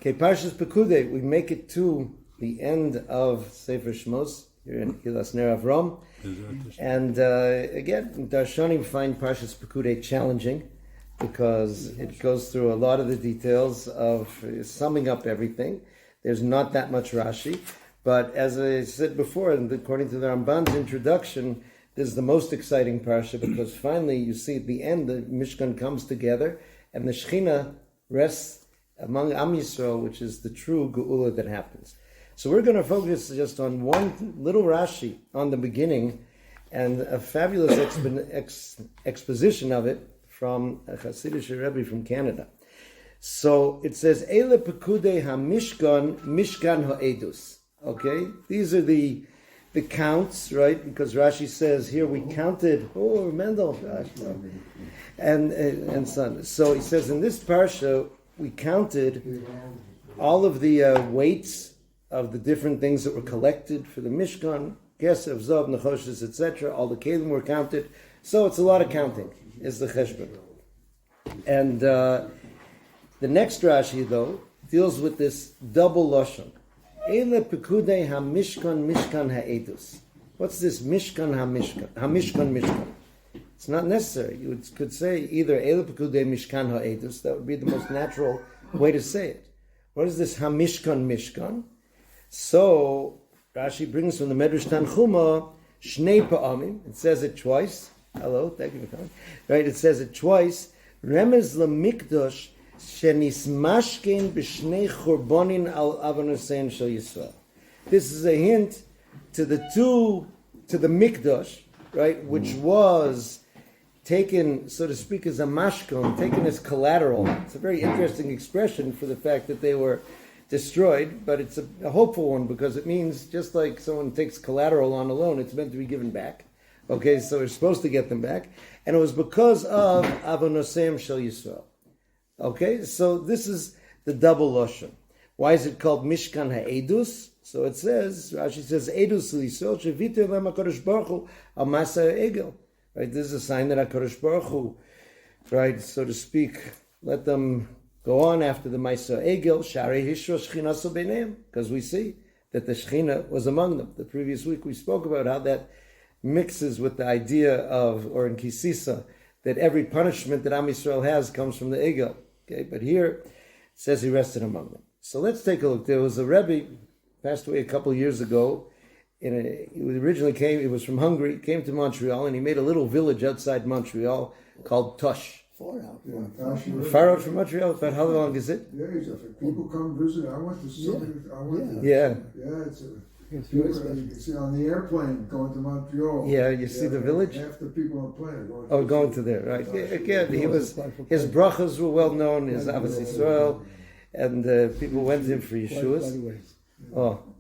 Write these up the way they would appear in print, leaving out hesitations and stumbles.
Okay, Parshas Pekudei, we make it to the end of Sefer Shmos, here in Hilas Ner Avram. And again, Darshanim find Parshas Pekudei challenging because it goes through a lot of the details of summing up everything. There's not that much Rashi, but as I said before, and according to the Ramban's introduction, this is the most exciting parsha because finally you see at the end the Mishkan comes together and the Shechina rests among Am Yisrael, which is the true Geula that happens. So we're going to focus just on one little Rashi on the beginning and a fabulous exposition of it from a Tosher Rebbe from Canada. So it says, Eile Pekudei HaMishkan, Mishkan HaEdus. Okay? These are the counts, right? Because Rashi says here we counted, Mendel, gosh, no. And son. So he says in this parsha, we counted all of the weights of the different things that were collected for the Mishkan, Kesef, Zav, Nechoshes, etc. All the Kelim were counted. So it's a lot of counting, is the Cheshbon. And the next Rashi, though, deals with this double Lashon. Eile Pekudei HaMishkan, Mishkan HaEdus. What's this Mishkan HaMishkan? HaMishkan, Mishkan. It's not necessary. You could say either Eile Pekudei Mishkan HaEdus. That would be the most natural way to say it. What is this HaMishkan, Mishkan? So, Rashi brings from the Medrash Tanchuma, Shnei Pa'amim. It says it twice. Hello, thank you for coming. Right, it says it twice. Remez LaMikdash shenismashken b'shnei churbonin al avonosein shel Yisrael. This is a hint to the Mikdash, right, which was taken, so to speak, as a mashkon, taken as collateral. It's a very interesting expression for the fact that they were destroyed, but it's a hopeful one because it means just like someone takes collateral on a loan, it's meant to be given back. Okay, so we're supposed to get them back. And it was because of Avonoseim Shel Yisrael. Okay, so this is the double Lashon. Why is it called Mishkan HaEdus? So it says, Rashi says, Edus Yisrael Shevitu Elem HaKadosh Baruch Hu Al Masa Egel. Right, this is a sign that HaKadosh Baruch Hu, right, so to speak, let them go on after the Masa Egel, Sharei Hishro Shechina So Beineim, because we see that the Shechina was among them. The previous week we spoke about how that mixes with the idea of, or in Kisisa, that every punishment that Am Yisrael has comes from the Egel. Okay, but here it says he rested among them. So let's take a look. There was a Rebbe, passed away a couple of years ago. He originally came, he was from Hungary, came to Montreal, and he made a little village outside Montreal called Tosh. Far out from Montreal, about how long is it? Yeah, people come visit. I went to something. Yeah, you see on the airplane going to Montreal. Yeah, you see the village? Half the people on the plane are going to there, right. Again, his brachas were well known, his Avos Yisrael, and people went to him for Yeshuas.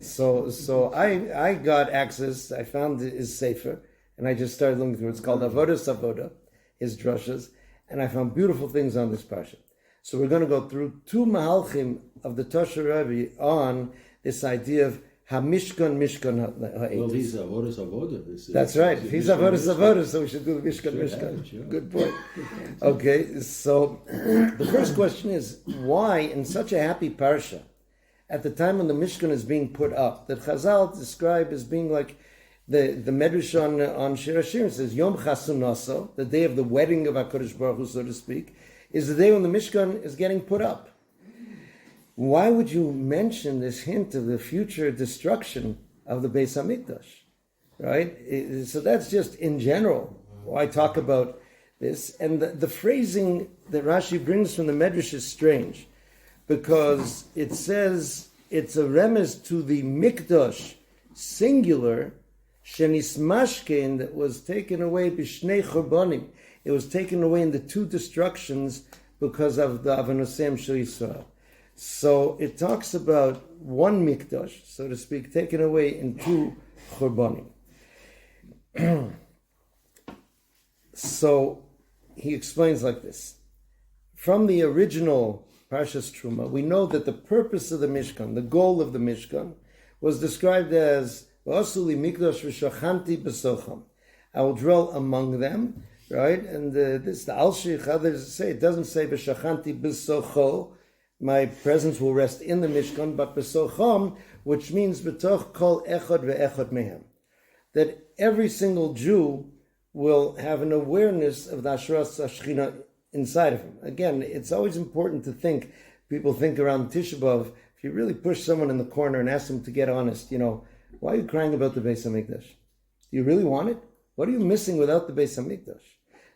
So I got access, I found his Sefer, and I just started looking through it. It's called Avodas, his drushes, and I found beautiful things on this parsha. So we're going to go through two mahalchim of the Tosher Rebbe on this idea of HaMishkan, Mishkan HaEdus. Well, he's Avodas. That's right. If he's Avodas, so we should do the Mishkan. Sure. Good point. Okay, so the first question is, why in such a happy parsha, at the time when the Mishkan is being put up, that Chazal describe as being like the Medrash on Shir Hashirim says, Yom Chasunaso, the day of the wedding of HaKadosh Baruch Hu, so to speak, is the day when the Mishkan is getting put up. Why would you mention this hint of the future destruction of the Beis HaMikdash? Right? So that's just in general why I talk about this. And the phrasing that Rashi brings from the Medrash is strange, because it says it's a remez to the Mikdash, singular, shenismashkein, that was taken away b'shnei churbanim. It was taken away in the two destructions because of the Avonoseim Shel Yisrael. So it talks about one mikdash, so to speak, taken away in two churbanim. So he explains like this. From the original Parshas Truma, we know that the purpose of the Mishkan, the goal of the Mishkan, was described as V'asuli mikdash v'shachanti b'socham. I will dwell among them, right? And this, the Al-Shich, others say, it doesn't say v'shachanti b'socho, my presence will rest in the Mishkan, but besocham, which means betoch kol echad ve'echad mehem, that every single Jew will have an awareness of the Hashras HaShechina inside of him. Again, it's always important to think, people think around Tisha B'Av, if you really push someone in the corner and ask them to get honest, why are you crying about the Beis HaMikdash? Do you really want it? What are you missing without the Beis HaMikdash?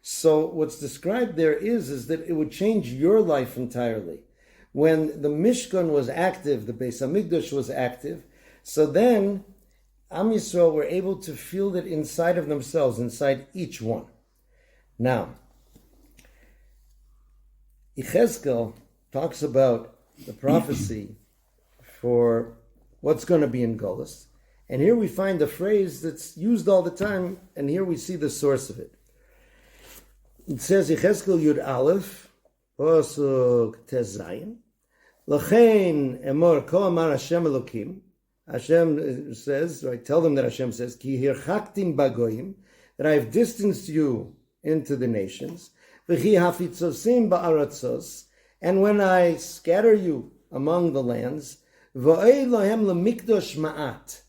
So what's described there is that it would change your life entirely. When the Mishkan was active, the Beis HaMikdash was active, so then Am Yisrael were able to feel it inside of themselves, inside each one. Now, Yechezkel talks about the prophecy for what's going to be in Golus. And here we find a phrase that's used all the time, and here we see the source of it. It says, Yechezkel Yud Aleph, Pasuk Tes Zayin, L'chein emor ko amar Hashem Elokim. Hashem says, right, tell them that Hashem says, Ki hirchaktim bagoyim, that I have distanced you into the nations, V'chi hafitzosim ba'aratzos, and when I scatter you among the lands, V'oi lohem lemikdosh ma'at,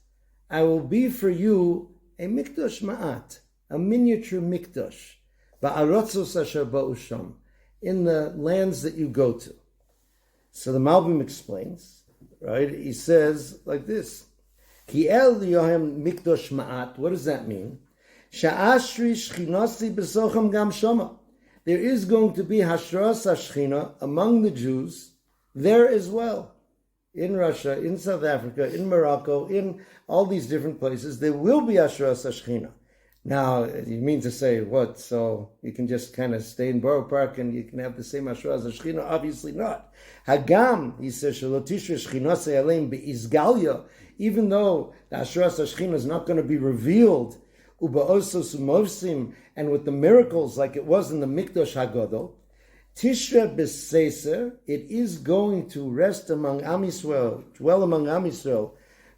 I will be for you a mikdosh ma'at, a miniature mikdosh, ba'aratzos asher ba'usham, in the lands that you go to. So the Malbim explains, right? He says like this: Ki el yohem mikdosh ma'at. What does that mean? Sha'ashri shchinasi b'sochem gam shoma. There is going to be hashras hashchina among the Jews there as well, in Russia, in South Africa, in Morocco, in all these different places. There will be hashras hashchina. Now, you mean to say what? So you can just kind of stay in Borough Park and you can have the same hashras hashchina? Obviously not. Hagam, he says, shalotishra shchinase aleim be'izgalya, even though the hashras hashchina is not going to be revealed, uba'osos umovsim, and with the miracles like it was in the Mikdash Hagadol, Tishra b'Seiser, it is going to rest among Am Yisrael, dwell among Am Yisrael,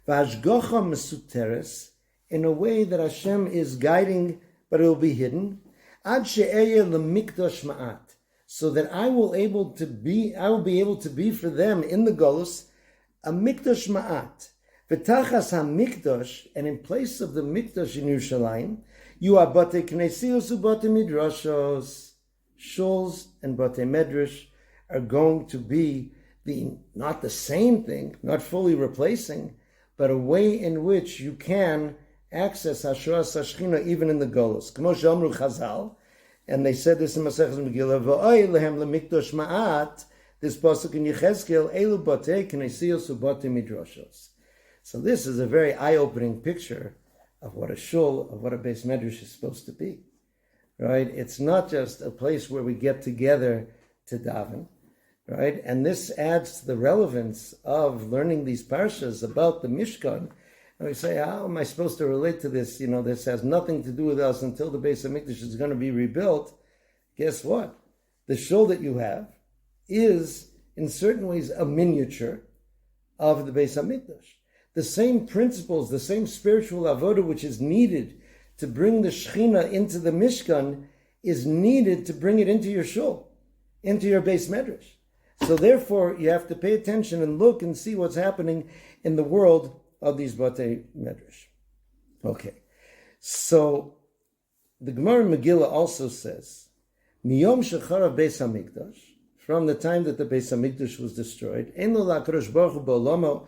v'ashgocha mesuteres, in a way that Hashem is guiding, but it will be hidden, ad she'eya lemikdash ma'at, so that I will be able to be for them in the Golus a mikdash ma'at, v'tachas ha-mikdash, and in place of the mikdash in Yerushalayim, you are bate knesios ubate midrashos, shuls and bate medrash are going to be not the same thing, not fully replacing, but a way in which you can access Hashras Hashchina even in the Golus. K'mo she'omru Chazal, and they said this in Masechus Megillah, v'oi lehem lemikdosh ma'at, this pasuk in Yechezkel, elu batei knesios ubate midrashos. So this is a very eye-opening picture of what a shul, of what a Beis Medrash is supposed to be, right? It's not just a place where we get together to daven, right? And this adds to the relevance of learning these parshas about the Mishkan. And we say, how am I supposed to relate to this? This has nothing to do with us until the Beis HaMikdash is going to be rebuilt. Guess what? The shul that you have is, in certain ways, a miniature of the Beis HaMikdash. The same principles, the same spiritual avoda which is needed to bring the Shechina into the Mishkan is needed to bring it into your shul, into your Beis Medrash. So therefore, you have to pay attention and look and see what's happening in the world of these Batei Medrash. Okay, so the Gemara in Megillah also says, Miyom shecharav Beis HaMikdash, from the time that the Beis HaMikdash was destroyed, Ein lo la'akadosh baruch hu ba'olamo,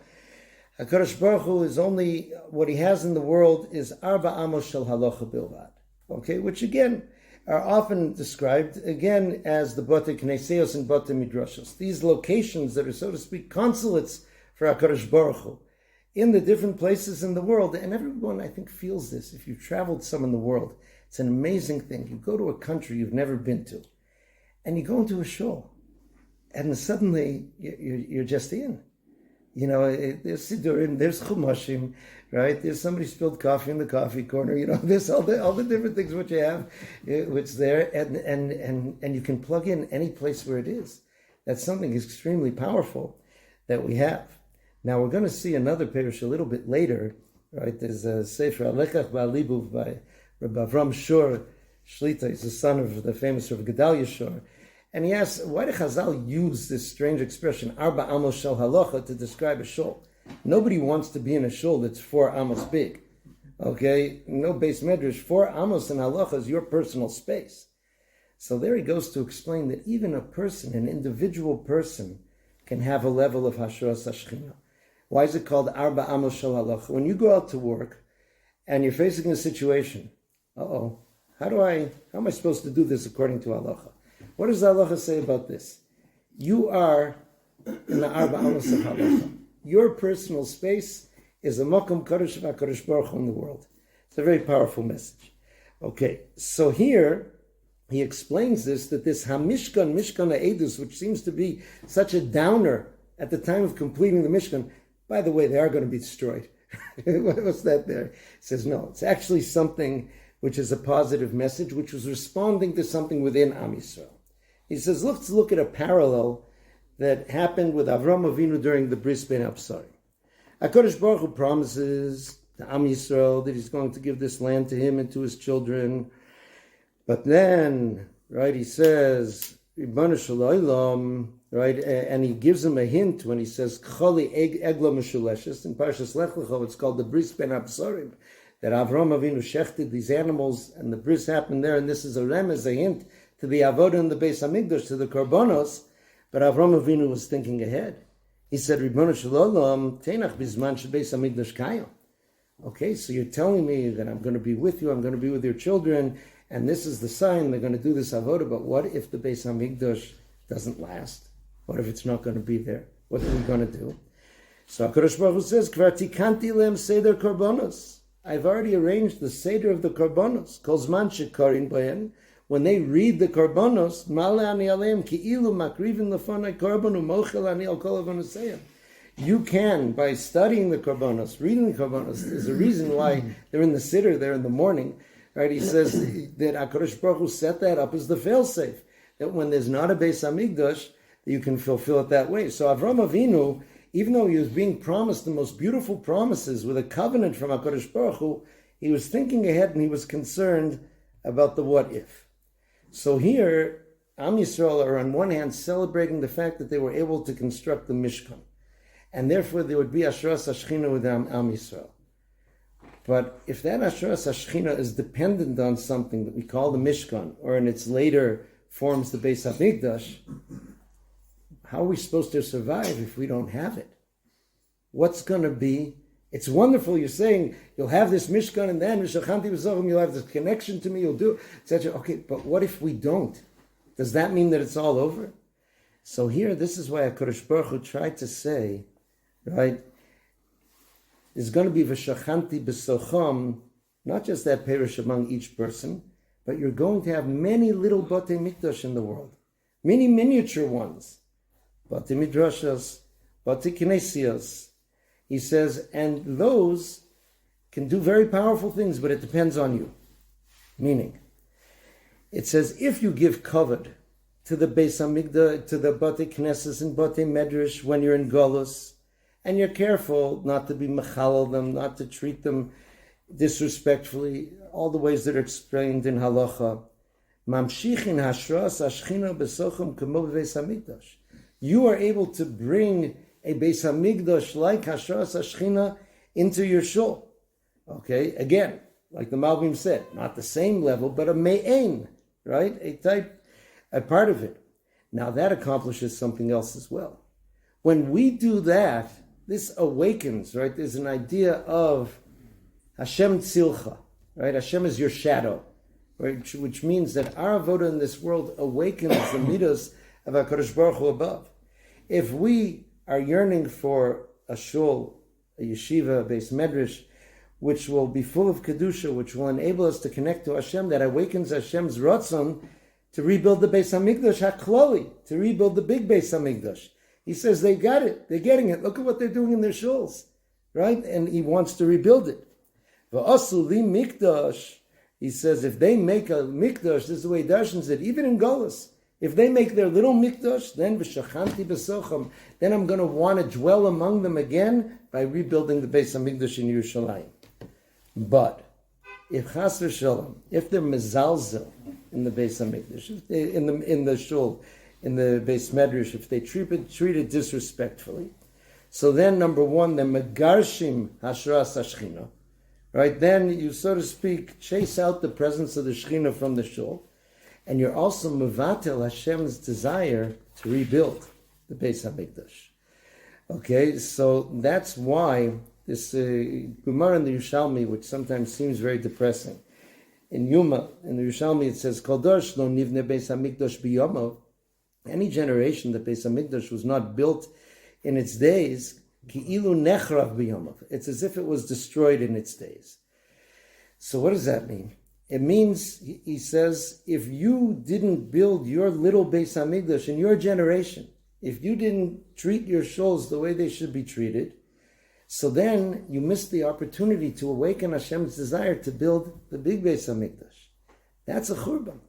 HaKadosh Baruch Hu is only, what he has in the world is Arba Amos Shel Halacha Bilvad. Okay, which again are often described again as the Bate Knesseos and Bate Midrashos. These locations that are, so to speak, consulates for HaKadosh Baruch Hu in the different places in the world. And everyone, I think, feels this. If you've traveled some in the world, it's an amazing thing. You go to a country you've never been to, and you go into a shul, and suddenly you're just in. There's Sidurim, there's Chumashim, right? There's somebody spilled coffee in the coffee corner, there's all the different things which you have, which there, and you can plug in any place where it is. That's something extremely powerful that we have. Now we're going to see another parish a little bit later, right? There's a Sefer Alekach Ba'alibuv by Rabbi Avram Shor Shlita. He's the son of the famous Rav Gedalia Shor. And he asks, why did Chazal use this strange expression, Arba Amos Shel Halacha, to describe a shul? Nobody wants to be in a shul that's 4 amos big. Okay? No base medrash. 4 amos in Halacha is your personal space. So there he goes to explain that even a person, an individual person, can have a level of Hashras HaShechina. Why is it called Arba Amos Shel Halacha? When you go out to work and you're facing a situation, how am I supposed to do this according to Halacha? What does the Halacha say about this? You are in the Arba Amos of Halacha. Your personal space is a Mokum Kodesh VaKodesh Baruch Hu in the world. It's a very powerful message. Okay, so here he explains that this Mishkan HaEdus, which seems to be such a downer at the time of completing the Mishkan, by the way, they are going to be destroyed. What's that there? He says, no, it's actually something which is a positive message, which was responding to something within Am Yisrael. He says, let's look at a parallel that happened with Avram Avinu during the Bris Ben Absarim. HaKadosh Baruch Hu promises to Am Yisrael that he's going to give this land to him and to his children. But then, right, he says, Ribbonu Shel Olam, right, and he gives him a hint when he says, Choli Egla Meshuleshes, in Parshas Lech Lecha, it's called the Bris Ben Absarim, that Avram Avinu shechted these animals, and the bris happened there, and this is a remez, a hint to the Avodah in the Beis Hamikdash, to the Korbanos, but Avram Avinu was thinking ahead. He said, Ribbonu Shel Olam, Tenach Bizman Shebeis Hamikdash Kayom. Okay, so you're telling me that I'm going to be with you, I'm going to be with your children, and this is the sign they're going to do this Avodah, but what if the Beis Hamikdash doesn't last? What if it's not going to be there? What are we going to do? So HaKadosh Baruch Hu says, Kvar tikanti lehem seder korbanos. I've already arranged the Seder of the Korbanos. Kol zman shekarin bahen. When they read the Korbanos, Male ani aleim ki'ilu makrivin lefanai korban u'mochel ani al kol avonaseyim. You can, by studying the Korbanos, reading the Korbanos, there's a reason why they're in the Siddur, they're in the morning. Right? He says that HaKadosh Baruch Hu set that up as the fail-safe. That when there's not a Beis Hamikdash, that you can fulfill it that way. So Avram Avinu, even though he was being promised the most beautiful promises with a covenant from HaKadosh Baruch Hu, he was thinking ahead and he was concerned about the what if. So here, Am Yisrael are on one hand celebrating the fact that they were able to construct the Mishkan. And therefore there would be Ashras HaShechina with Am Yisrael. But if that Ashras HaShechina is dependent on something that we call the Mishkan, or in its later forms the Beis HaMikdash, how are we supposed to survive if we don't have it? What's going to be? It's wonderful. You're saying you'll have this Mishkan and then you'll have this connection to me. You'll do etc. Okay, but what if we don't? Does that mean that it's all over? So here, this is why HaKadosh Baruch Hu tried to say, right? There's going to be v'shachanti b'socham, not just that perish among each person, but you're going to have many little batei mikdash in the world, many miniature ones. Batei midrashas, batei kinesias. He says, and those can do very powerful things, but it depends on you. Meaning, it says, if you give kavod to the Beis Hamikdash, to the batei knesses and batei medrash when you're in galus, and you're careful not to be mechalal them, not to treat them disrespectfully, all the ways that are explained in halacha. Mamshichin hashras ashchina besocham kamo beis hamikdash. You are able to bring a Beis Hamikdash like Hashras HaShechina into your shul. Okay, again, like the Malbim said, not the same level, but a me'ain, right? A part of it. Now that accomplishes something else as well. When we do that, this awakens, right? There's an idea of Hashem tzilcha, right? Hashem is your shadow, right? Which means that our avodah in this world awakens the midos of HaKadosh Baruch Hu above. If we are yearning for a shul, a yeshiva, a beis medrash, which will be full of kedusha, which will enable us to connect to Hashem, that awakens Hashem's ratzon to rebuild the Beis Hamikdash hakloli, to rebuild the big Beis Hamikdash. He says they got it, they're getting it. Look at what they're doing in their shuls, right? And he wants to rebuild it. V'asu li mikdash, he says, if they make a mikdash, this is the way Darshan said, even in Golos, if they make their little mikdash, then v'shachanti b'socham, then I'm going to want to dwell among them again by rebuilding the Beis Hamikdash in Yerushalayim. But if chas v'shalom, if they're mezalzel in the Beis Hamikdash, if they, in the shul, in the Beis Medrash, if they treat it disrespectfully, so then number one, they're megarshim hashras hashchina, right? Then you, so to speak, chase out the presence of the Shechina from the shul, and you're also mevatel Hashem's desire to rebuild the Beis Hamikdash. Okay, so that's why this Gemara in the Yerushalmi, which sometimes seems very depressing, in Yuma, in the Yerushalmi, it says, Kol dor shelo nivne Beis Hamikdash biyomo. Any generation that Beis Hamikdash was not built in its days, ki'ilu nechrav biyomo. It's as if it was destroyed in its days. So what does that mean? It means, he says, if you didn't build your little Beis Hamikdash in your generation, if you didn't treat your shuls the way they should be treated, so then you missed the opportunity to awaken Hashem's desire to build the big Beis Hamikdash. That's a churban,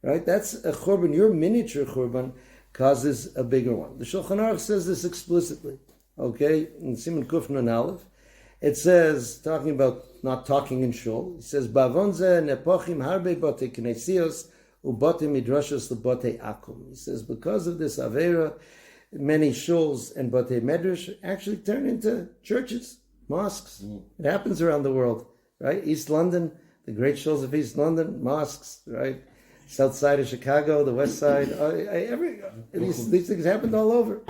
right? That's a churban. Your miniature churban causes a bigger one. The Shulchan Aruch says this explicitly, okay? In Siman Kuf Nun Aleph, it says, talking about not talking in shul, it says, Bavonze nepochim harbe bote knesios ubote midrashos lebote akum. He says, because of this avera, many shuls and Batei Medrash actually turn into churches, mosques. It happens around the world, right? East London, the great shuls of East London, mosques, right? South side of Chicago, the west side, these things happened all over.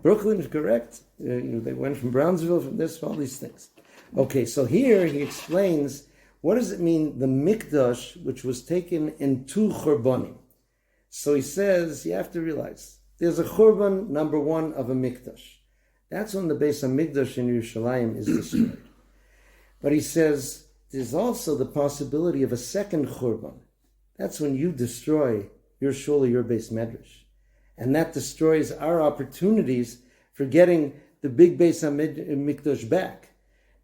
Brooklyn is correct. They went from Brownsville, from this, all these things. Okay, so here he explains, what does it mean, the mikdash, which was taken in two churbanim? So he says, you have to realize, there's a churban, number one, of a mikdash. That's when the Beis Hamikdash in Yerushalayim is destroyed. But he says, there's also the possibility of a second churban. That's when you destroy your shul or your Beis Medrash. And that destroys our opportunities for getting the big Beis Hamikdash back.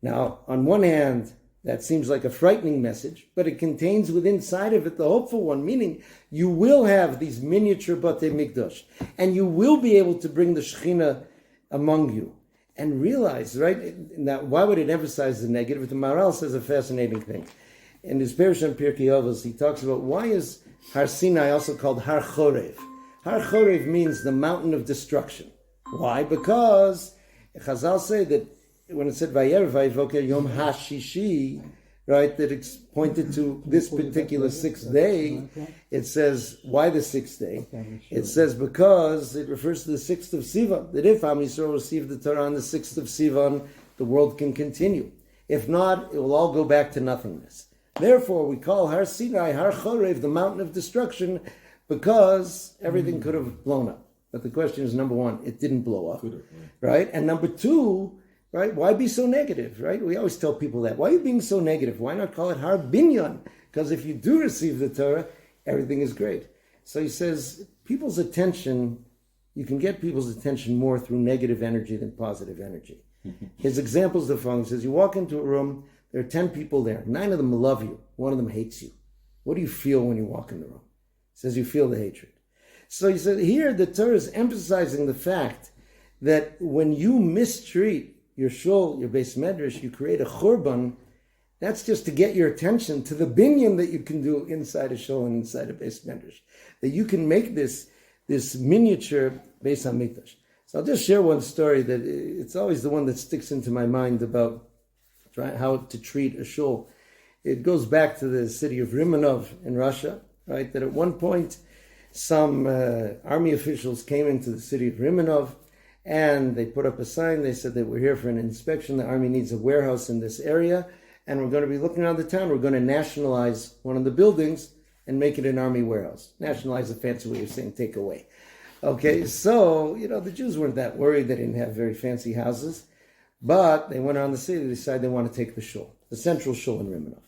Now, on one hand, that seems like a frightening message, but it contains within inside of it the hopeful one, meaning you will have these miniature Batei Mikdash, and you will be able to bring the Shechina among you. And realize, right, now why would it emphasize the negative? The Maharal says a fascinating thing. In his Parshas Pirkei Avos, he talks about why is Har Sinai also called Har Chorev? Har Chorev means the mountain of destruction. Why? Because Chazal say that when it said Vayer Vayivoker Yom HaShishi, right, that it's pointed to this particular sixth day, it says, why the sixth day? It says because it refers to the 6th of Sivan, that if Am Yisrael received the Torah on the 6th of Sivan, the world can continue. If not, it will all go back to nothingness. Therefore, we call Har Sinai, Har Chorev, the mountain of destruction, because everything could have blown up. But the question is, number one, it didn't blow up, right? And number two, right? Why be so negative, right? We always tell people that. Why are you being so negative? Why not call it Har Binyan? Because if you do receive the Torah, everything is great. So he says, people's attention, you can get people's attention more through negative energy than positive energy. His example is the following. He says, you walk into a room, there are 10 people there. 9 of them love you. 1 of them hates you. What do you feel when you walk in the room? He says, you feel the hatred. So he said, here the Torah is emphasizing the fact that when you mistreat your shul, your Beis Medrash, you create a churban. That's just to get your attention to the binyan that you can do inside a shul and inside a Beis Medrash. That you can make this miniature Beis Hamikdash. So I'll just share one story that it's always the one that sticks into my mind about how to treat a shul. It goes back to the city of Rimanov in Russia, right? That at one point, some army officials came into the city of Rimanov, and they put up a sign. They said that we're here for an inspection. The army needs a warehouse in this area, and we're going to be looking around the town. We're going to nationalize one of the buildings and make it an army warehouse. Nationalize a fancy way of saying take away. Okay, so, the Jews weren't that worried. They didn't have very fancy houses. But they went around the city. They decided they want to take the shul, the central shul in Rimanov.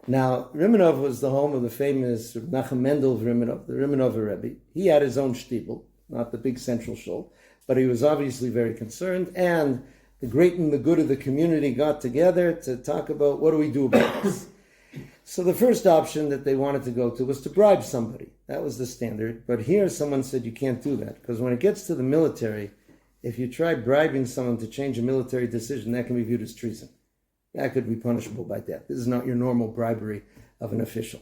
Now, Rimanov was the home of the famous Nachum Mendel of Rimanov, the Rimanov Rebbe. He had his own shtibel, not the big central shul. But he was obviously very concerned, and the great and the good of the community got together to talk about what do we do about this. So the first option that they wanted to go to was to bribe somebody. That was the standard. But here someone said you can't do that, because when it gets to the military, if you try bribing someone to change a military decision, that can be viewed as treason. that could be punishable by death. This is not your normal bribery of an official.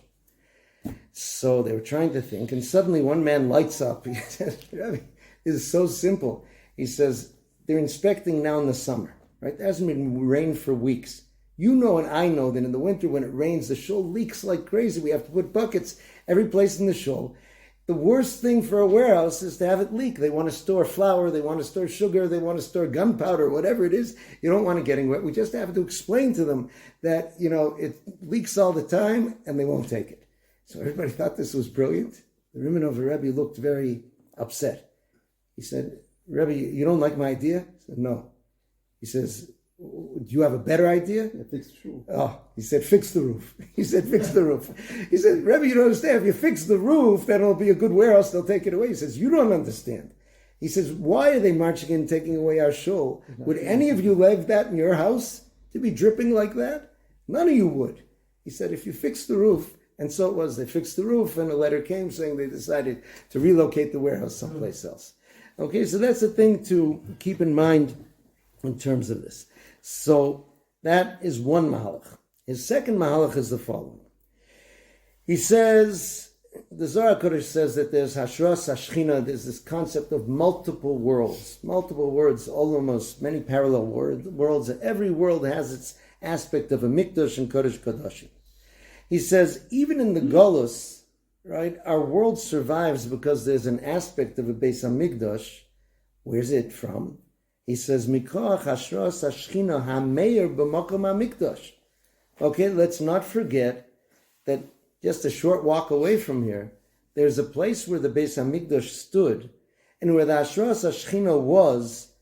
So they were trying to think, and suddenly one man lights up. He says, Rabbi, this is so simple. He says, they're inspecting now in the summer, right? There hasn't been rain for weeks. You know and I know that in the winter when it rains, the shul leaks like crazy. We have to put buckets every place in the shul. The worst thing for a warehouse is to have it leak. They want to store flour, they want to store sugar, they want to store gunpowder, whatever it is. You don't want it getting wet. We just have to explain to them that, it leaks all the time and they won't take it. So everybody thought this was brilliant. The Rimanover Rebbe looked very upset. He said, Rebbe, you don't like my idea? I said, no. He says, do you have a better idea? Fix the roof. Oh, he said, fix the roof. He said, fix the roof. He said, Rebbe, you don't understand. If you fix the roof, then it'll be a good warehouse. They'll take it away. He says, you don't understand. He says, why are they marching in and taking away our shul? Would any of you leave that in your house to be dripping like that? None of you would. He said, if you fix the roof, and so it was, they fixed the roof, and a letter came saying they decided to relocate the warehouse someplace else. Okay, so that's the thing to keep in mind in terms of this. So that is one mahalach. His second mahalach is the following. He says, the Zohar Kodesh says that there's hashras hashchina, there's this concept of multiple worlds, olamos, many parallel worlds. Every world has its aspect of a mikdash and kodesh kodashim. He says, even in the Golus, right, our world survives because there's an aspect of a Beis HaMikdash. Where's it from? He says, Mikoach hashras hashchina hameir b'makom HaMikdash. Okay, let's not forget that just a short walk away from here, there's a place where the Beis HaMikdash stood, and where the hashras hashchina was,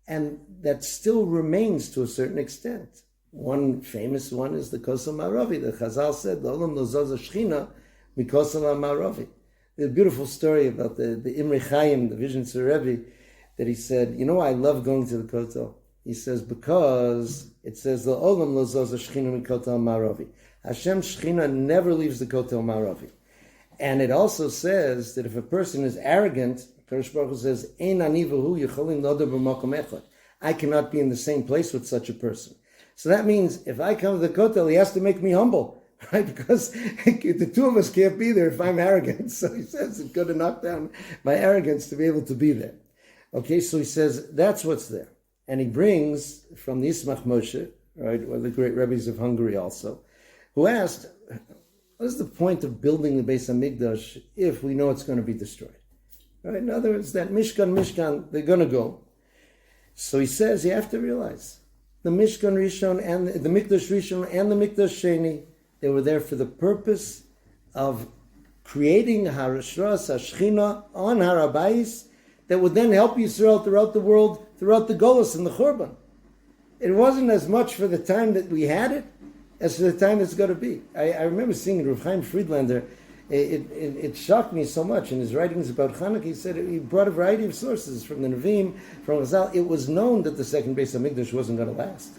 and that still remains to a certain extent. One famous one is the Kosel Maravi. The Chazal said, "L'olam lo zaz hashchina mikosel Maravi." The beautiful story about the Imre Chaim, the Vision Rebbe, that he said, you know why I love going to the Kotel? He says, because it says, "L'olam lo zaz hashchina mikotel Maravi." Hashem Shechina never leaves the Kotel Maravi. And it also says that if a person is arrogant, Kadosh Baruch Hu says, "Ein ani v'hu yicholim noder b'makom echad." I cannot be in the same place with such a person. So that means if I come to the Kotel, he has to make me humble, right? Because the two of us can't be there if I'm arrogant. So he says it's going to knock down my arrogance to be able to be there. Okay, so he says that's what's there. And he brings from the Ismach Moshe, right, one of the great rabbis of Hungary also, who asked, what is the point of building the Beis HaMikdash if we know it's going to be destroyed? Right? In other words, that Mishkan, they're going to go. So he says you have to realize, the Mishkan Rishon and the Mikdash Rishon and the Mikdash Sheni, they were there for the purpose of creating Harashras Hashchina on Harabayis that would then help Yisrael throughout the world, throughout the Golus and the Churban. It wasn't as much for the time that we had it as for the time it's going to be. I remember seeing Rav Chaim Friedlander. It shocked me so much in his writings about Chanukah. He said he brought a variety of sources from the Nevi'im, from Chazal. It was known that the second Beis HaMikdash wasn't going to last.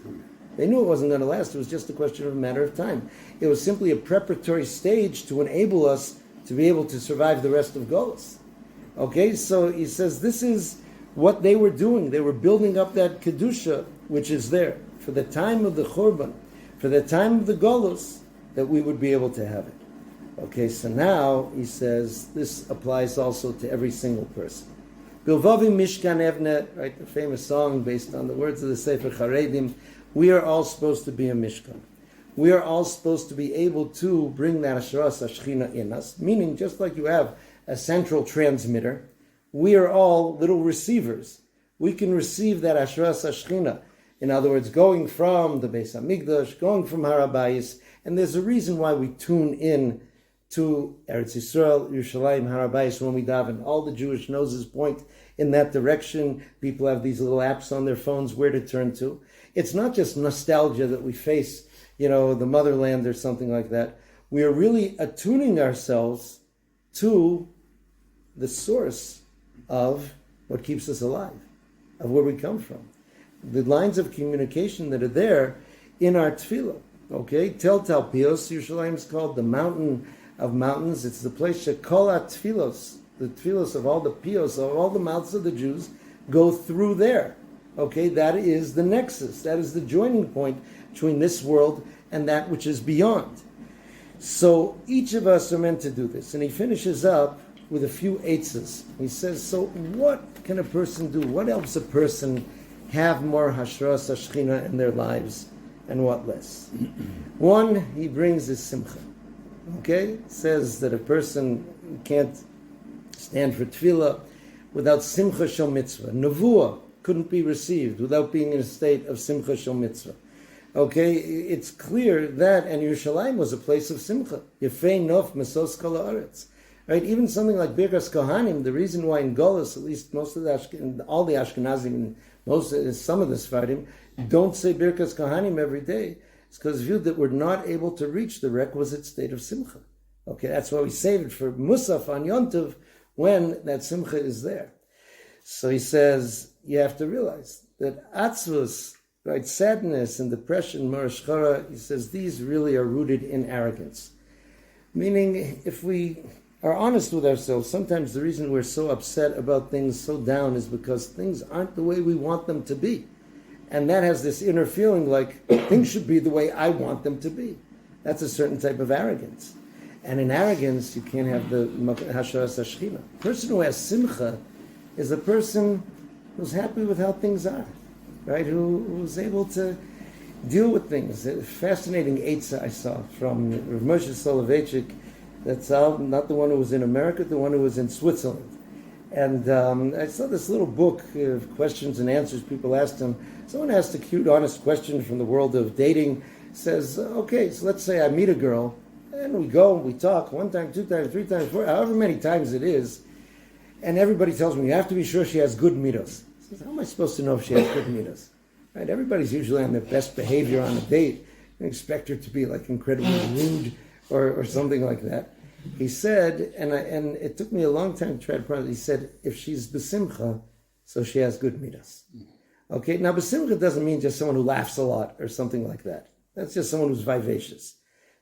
They knew it wasn't going to last. It was just a question of a matter of time. It was simply a preparatory stage to enable us to be able to survive the rest of Golus. Okay, so he says this is what they were doing. They were building up that Kedusha, which is there, for the time of the Churban, for the time of the Golus, that we would be able to have it. Okay, so now he says this applies also to every single person. Bilvavi Mishkan Evne, right, the famous song based on the words of the Sefer Charedim. We are all supposed to be a Mishkan. We are all supposed to be able to bring that Hashras Hashchina in us, meaning just like you have a central transmitter, we are all little receivers. We can receive that Hashras Hashchina. In other words, going from the Beis HaMikdash, going from Harabayis, and there's a reason why we tune in to Eretz Yisrael, Yerushalayim, Harabayis when we daven. All the Jewish noses point in that direction. People have these little apps on their phones where to turn to. It's not just nostalgia that we face, the motherland or something like that. We are really attuning ourselves to the source of what keeps us alive, of where we come from. The lines of communication that are there in our tefillah. Okay, Tel Talpios, Yerushalayim is called the mountain of mountains. It's the place Shekola Tfilos, the tfilos of all the pios, of all the mouths of the Jews, go through there. Okay, that is the nexus. That is the joining point between this world and that which is beyond. So each of us are meant to do this. And he finishes up with a few eitzes. He says, so what can a person do? What helps a person have more hashras hashchina in their lives and what less? One, he brings is simcha. Okay? Says that a person can't stand for tefillah without simcha shel mitzvah. Nevuah couldn't be received without being in a state of simcha shel mitzvah. Okay, it's clear that, and Yerushalayim was a place of simcha. Yefei nof mesos kol haaretz. Right, even something like Birkas Kohanim, the reason why in Golos, at least most of all the Ashkenazim, some of the Sfardim, don't say Birkas Kohanim every day, it's because viewed that we're not able to reach the requisite state of simcha. Okay, that's why we save it for Musaf on Yom Tov when that simcha is there. So he says, you have to realize that atzvus, right, sadness and depression, marashchara, he says these really are rooted in arrogance. Meaning, if we are honest with ourselves, sometimes the reason we're so upset about things, so down, is because things aren't the way we want them to be. And that has this inner feeling like things should be the way I want them to be. That's a certain type of arrogance. And in arrogance, you can't have the hashras hashchina. A person who has simcha is a person who's happy with how things are. Right, who's able to deal with things. A fascinating eitzah I saw from Rav Moshe Soloveitchik, that's not the one who was in America, the one who was in Switzerland. And I saw this little book of questions and answers people asked him. Someone asked a cute, honest question from the world of dating. Says, okay, so let's say I meet a girl, and we go, we talk, 1 time, 2 times, 3 times, 4, however many times it is, and everybody tells me, you have to be sure she has good midos. How am I supposed to know if she has good midas? Right? Everybody's usually on their best behavior on a date. You expect her to be like incredibly rude or something like that. He said, and it took me a long time to try to process. He said, if she's besimcha, so she has good midas. Okay, now besimcha doesn't mean just someone who laughs a lot or something like that. That's just someone who's vivacious.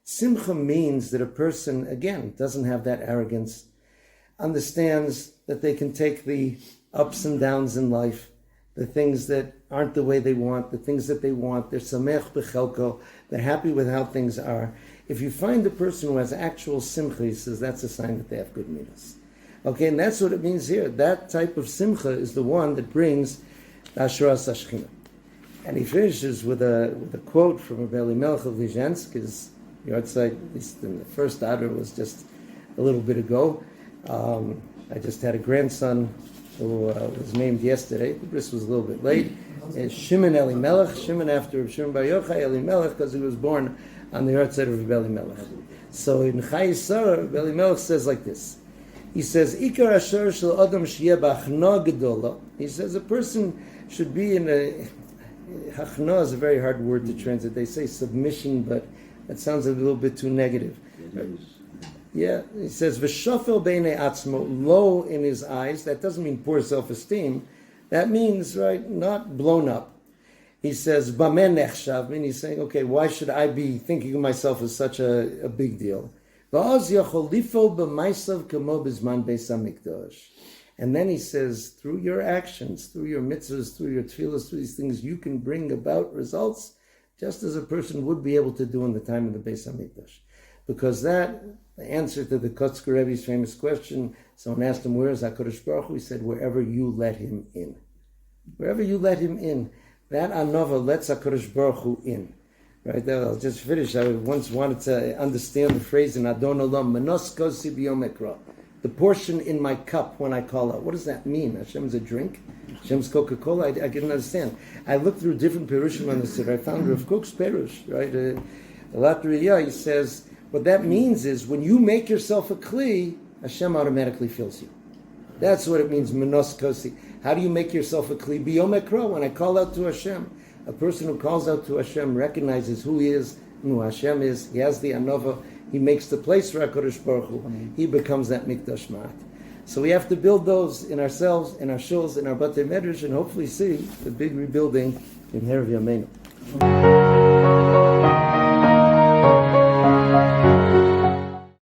Simcha means that a person, again, doesn't have that arrogance, understands that they can take the ups and downs in life, the things that aren't the way they want, the things that they want, they're samech b'chelko, they're happy with how things are. If you find a person who has actual simcha, he says that's a sign that they have good midas. Okay, and that's what it means here. That type of simcha is the one that brings hashras hashchina. And he finishes with a quote from Rebbe Elimelech of Lizhensk. His yahrzeit, at least in the first Adar, was just a little bit ago. I just had a grandson who was named yesterday. The bris was a little bit late. Shimon Elimelech, Shimon after Shimon Bar Yochai Elimelech, because he was born on the yahrzeit of Rebbe Elimelech. So in Chai Yisara, Rebbe Elimelech says like this. He says, Ikar asher shel adam sheyeh b'achna gedola. He says a person should be in a... Hachna is a very hard word to translate. They say submission, but that sounds a little bit too negative. Yeah, he says, V'shofel beinei atzmo, low in his eyes. That doesn't mean poor self-esteem. That means, right, not blown up. He says, B'men nechshav, meaning he's saying, okay, why should I be thinking of myself as such a big deal? V'oz yachol lifol b'maisav kamo b'zman beis hamikdash. And then he says, through your actions, through your mitzvahs, through your tefillahs, through these things, you can bring about results just as a person would be able to do in the time of the Beis HaMikdash. Because that, the answer to the Tosher Rebbe's famous question, someone asked him, where is HaKadosh Baruch Hu? He said, wherever you let him in. Wherever you let him in. That anova lets HaKadosh Baruch Hu in. Right, I'll just finish. I once wanted to understand the phrase in Adon Olam, Manos kosi b'yom ekra. The portion in my cup when I call out. What does that mean? Hashem's a drink? Hashem's Coca-Cola? I didn't understand. I looked through different perushim on this. I found Rav Kook's perush, right? Latriyah, he says, what that means is when you make yourself a kli, Hashem automatically fills you. That's what it means, menos kosi. How do you make yourself a kli? B'yom ekra, when I call out to Hashem. A person who calls out to Hashem recognizes who he is, who Hashem is. He has the anova. He makes the place for HaKadosh Baruch Hu. He becomes that mikdash ma'at. So we have to build those in ourselves, in our shuls, in our batei medrash, and hopefully see the big rebuilding in Herav Yameinu.